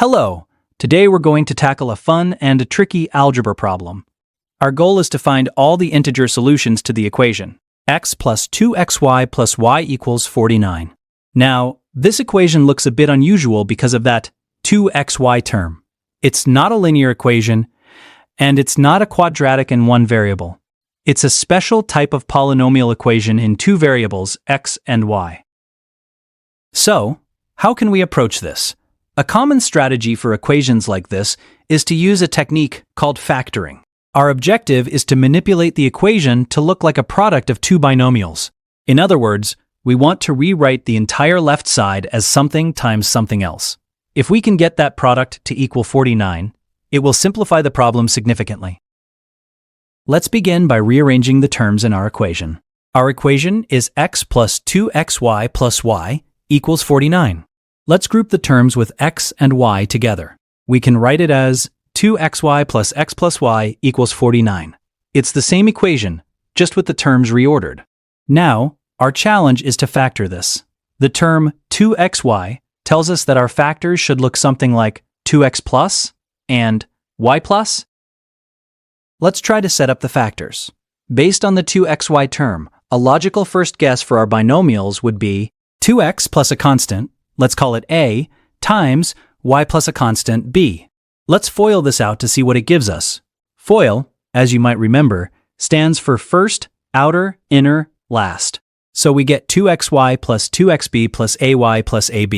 Hello! Today we're going to tackle a fun and tricky algebra problem. Our goal is to find all the integer solutions to the equation x plus 2xy plus y equals 49. Now, this equation looks a bit unusual because of that 2xy term. It's not a linear equation, and it's not a quadratic in one variable. It's a special type of polynomial equation in two variables, x and y. So, how can we approach this? A common strategy for equations like this is to use a technique called factoring. Our objective is to manipulate the equation to look like a product of two binomials. In other words, we want to rewrite the entire left side as something times something else. If we can get that product to equal 49, it will simplify the problem significantly. Let's begin by rearranging the terms in our equation. Our equation is x plus 2xy plus y equals 49. Let's group the terms with x and y together. We can write it as 2xy plus x plus y equals 49. It's the same equation, just with the terms reordered. Now, our challenge is to factor this. The term 2xy tells us that our factors should look something like 2x plus and y plus. Let's try to set up the factors. Based on the 2xy term, a logical first guess for our binomials would be 2x plus a constant, let's call it a, times y plus a constant b. Let's FOIL this out to see what it gives us. FOIL, as you might remember, stands for first, outer, inner, last. So we get 2xy plus 2xb plus ay plus ab.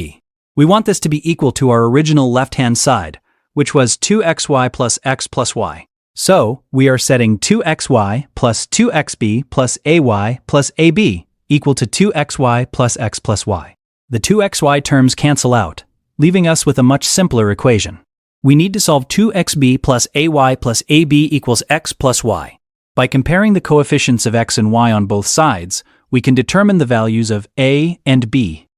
We want this to be equal to our original left-hand side, which was 2xy plus x plus y. So we are setting 2xy plus 2xb plus ay plus ab equal to 2xy plus x plus y. The 2xy terms cancel out, leaving us with a much simpler equation. We need to solve 2xb plus ay plus ab equals x plus y. By comparing the coefficients of x and y on both sides, we can determine the values of a and b.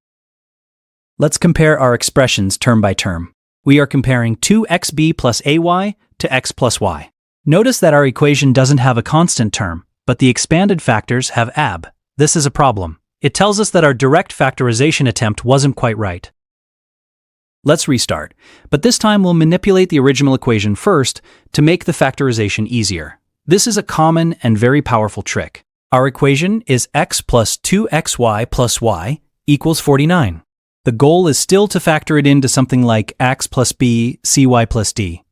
Let's compare our expressions term by term. We are comparing 2xb plus ay to x plus y. Notice that our equation doesn't have a constant term, but the expanded factors have ab. This is a problem. It tells us that our direct factorization attempt wasn't quite right. Let's restart, but this time we'll manipulate the original equation first to make the factorization easier. This is a common and very powerful trick. Our equation is x plus 2xy plus y equals 49. The goal is still to factor it into something like x plus b, cy plus d.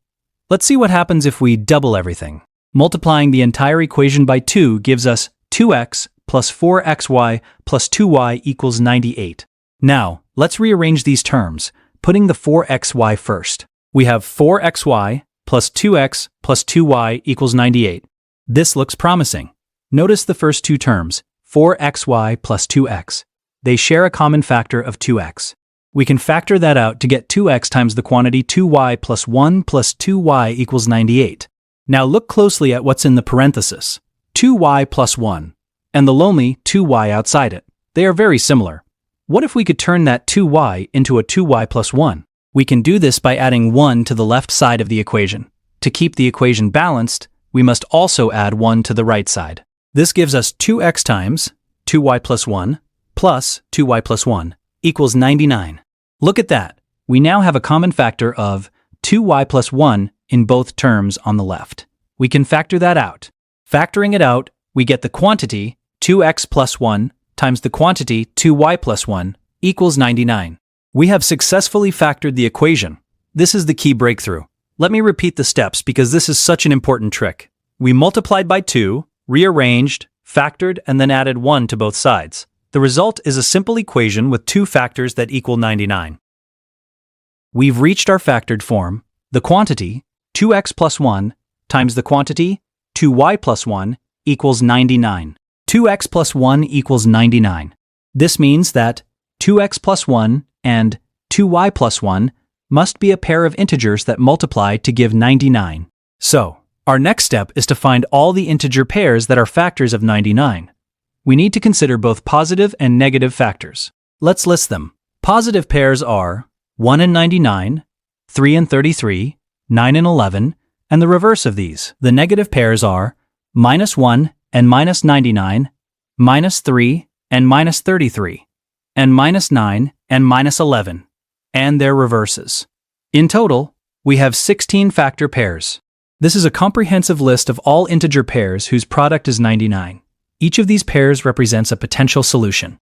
Let's see what happens if we double everything. Multiplying the entire equation by 2 gives us 2x plus 4xy plus 2y equals 98. Now, let's rearrange these terms, putting the 4xy first. We have 4xy plus 2x plus 2y equals 98. This looks promising. Notice the first two terms, 4xy plus 2x. They share a common factor of 2x. We can factor that out to get 2x times the quantity 2y plus 1 plus 2y equals 98. Now look closely at what's in the parenthesis, 2y plus 1, and the lonely 2y outside it. They are very similar. What if we could turn that 2y into a 2y plus 1? We can do this by adding 1 to the left side of the equation. To keep the equation balanced, we must also add 1 to the right side. This gives us 2x times 2y plus 1 plus 2y plus 1 equals 99. Look at that. We now have a common factor of 2y plus 1 in both terms on the left. We can factor that out. Factoring it out, we get the quantity 2x plus 1 times the quantity 2y plus 1 equals 99. We have successfully factored the equation. This is the key breakthrough. Let me repeat the steps because this is such an important trick. We multiplied by 2, rearranged, factored, and then added 1 to both sides. The result is a simple equation with two factors that equal 99. We've reached our factored form. The quantity, 2x plus 1, times the quantity, 2y plus 1, equals 99. 2x plus 1 equals 99. This means that 2x plus 1 and 2y plus 1 must be a pair of integers that multiply to give 99. So, our next step is to find all the integer pairs that are factors of 99. We need to consider both positive and negative factors. Let's list them. Positive pairs are 1 and 99, 3 and 33, 9 and 11, and the reverse of these. The negative pairs are -1 and -99, -3 and -33, and -9 and -11, and their reverses. In total, we have 16 factor pairs. This is a comprehensive list of all integer pairs whose product is 99. Each of these pairs represents a potential solution.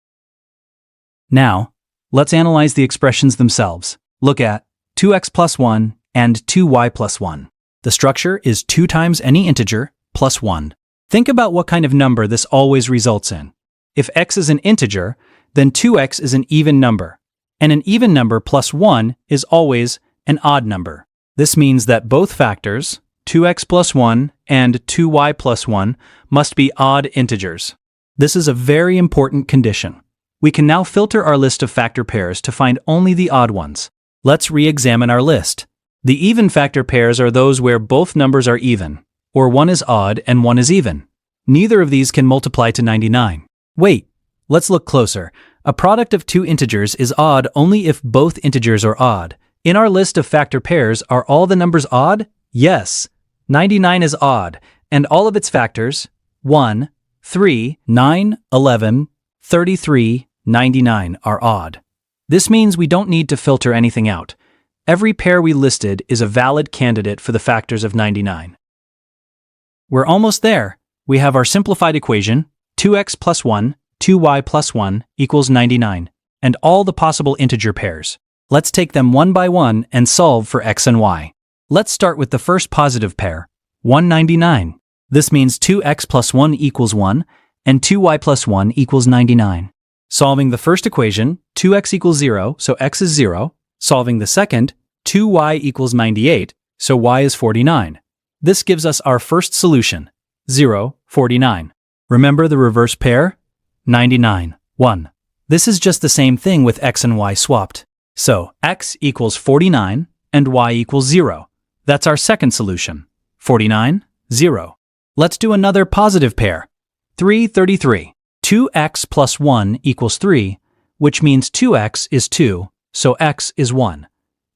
Now, let's analyze the expressions themselves. Look at 2x plus 1 and 2y plus 1. The structure is 2 times any integer plus 1. Think about what kind of number this always results in. If x is an integer, then 2x is an even number, and an even number plus 1 is always an odd number. This means that both factors, 2x plus 1 and 2y plus 1, must be odd integers. This is a very important condition. We can now filter our list of factor pairs to find only the odd ones. Let's re-examine our list. The even factor pairs are those where both numbers are even, or one is odd and one is even. Neither of these can multiply to 99. Wait, let's look closer. A product of two integers is odd only if both integers are odd. In our list of factor pairs, are all the numbers odd? Yes. 99 is odd, and all of its factors, 1, 3, 9, 11, 33, 99 are odd. This means we don't need to filter anything out. Every pair we listed is a valid candidate for the factors of 99. We're almost there. We have our simplified equation, 2x plus 1, 2y plus 1 equals 99, and all the possible integer pairs. Let's take them one by one and solve for x and y. Let's start with the first positive pair, 199. This means 2x plus 1 equals 1, and 2y plus 1 equals 99. Solving the first equation, 2x equals 0, so x is 0. Solving the second, 2y equals 98, so y is 49. This gives us our first solution, 0, 49. Remember the reverse pair? 99, 1. This is just the same thing with x and y swapped. So x equals 49 and y equals 0. That's our second solution, 49, 0. Let's do another positive pair, 333. 2x plus 1 equals 3, which means 2x is 2, so x is 1.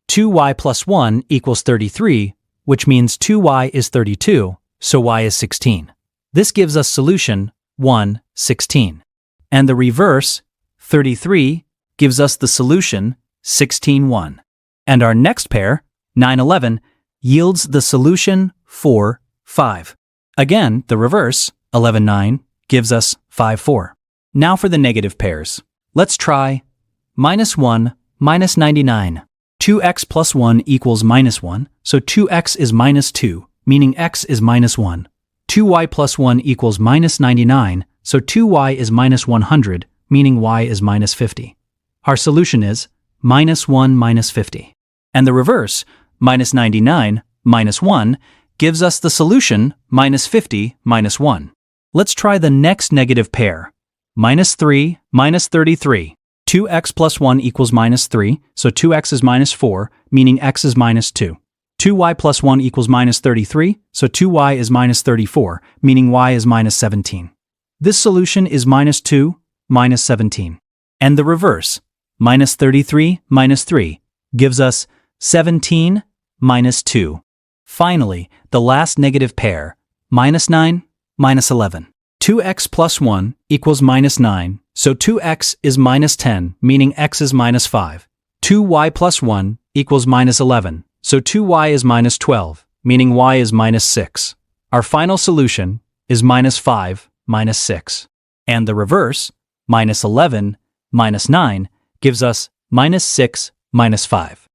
2y plus 1 equals 33, which means 2y is 32, so y is 16. This gives us solution 1, 16. And the reverse, 33, gives us the solution 16, 1. And our next pair, 9, 11, yields the solution 4, 5. Again, the reverse, 11, 9, gives us 5, 4. Now for the negative pairs. Let's try -1, -99. 2x plus 1 equals -1, so 2x is -2, meaning x is -1. 2y plus 1 equals -99, so 2y is -100, meaning y is -50. Our solution is -1, -50. And the reverse, -99, -1, gives us the solution -50, -1. Let's try the next negative pair, -3, -33. 2x plus 1 equals -3, so 2x is -4, meaning x is -2. 2y plus 1 equals -33, so 2y is -34, meaning y is -17. This solution is -2, -17. And the reverse, -33, -3, gives us 17, -2. Finally, the last negative pair, -9, -11. 2x plus 1 equals -9, so 2x is -10, meaning x is -5. 2y plus 1 equals -11, so 2y is -12, meaning y is -6. Our final solution is -5, -6. And the reverse, -11, -9, gives us -6, -5.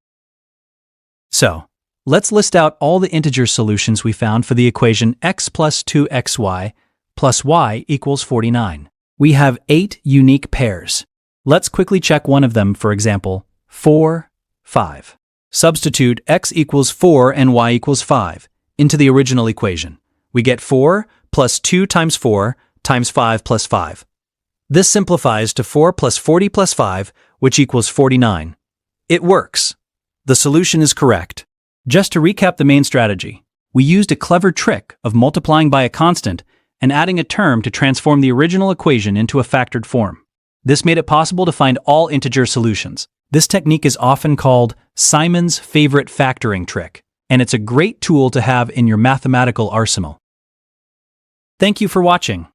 So, let's list out all the integer solutions we found for the equation x plus 2xy plus y equals 49. We have 8 unique pairs. Let's quickly check one of them, for example, 4, 5. Substitute x equals 4 and y equals 5 into the original equation. We get 4 plus 2 times 4 times 5 plus 5. This simplifies to 4 plus 40 plus 5, which equals 49. It works. The solution is correct. Just to recap the main strategy, we used a clever trick of multiplying by a constant and adding a term to transform the original equation into a factored form. This made it possible to find all integer solutions. This technique is often called Simon's favorite factoring trick, and it's a great tool to have in your mathematical arsenal. Thank you for watching.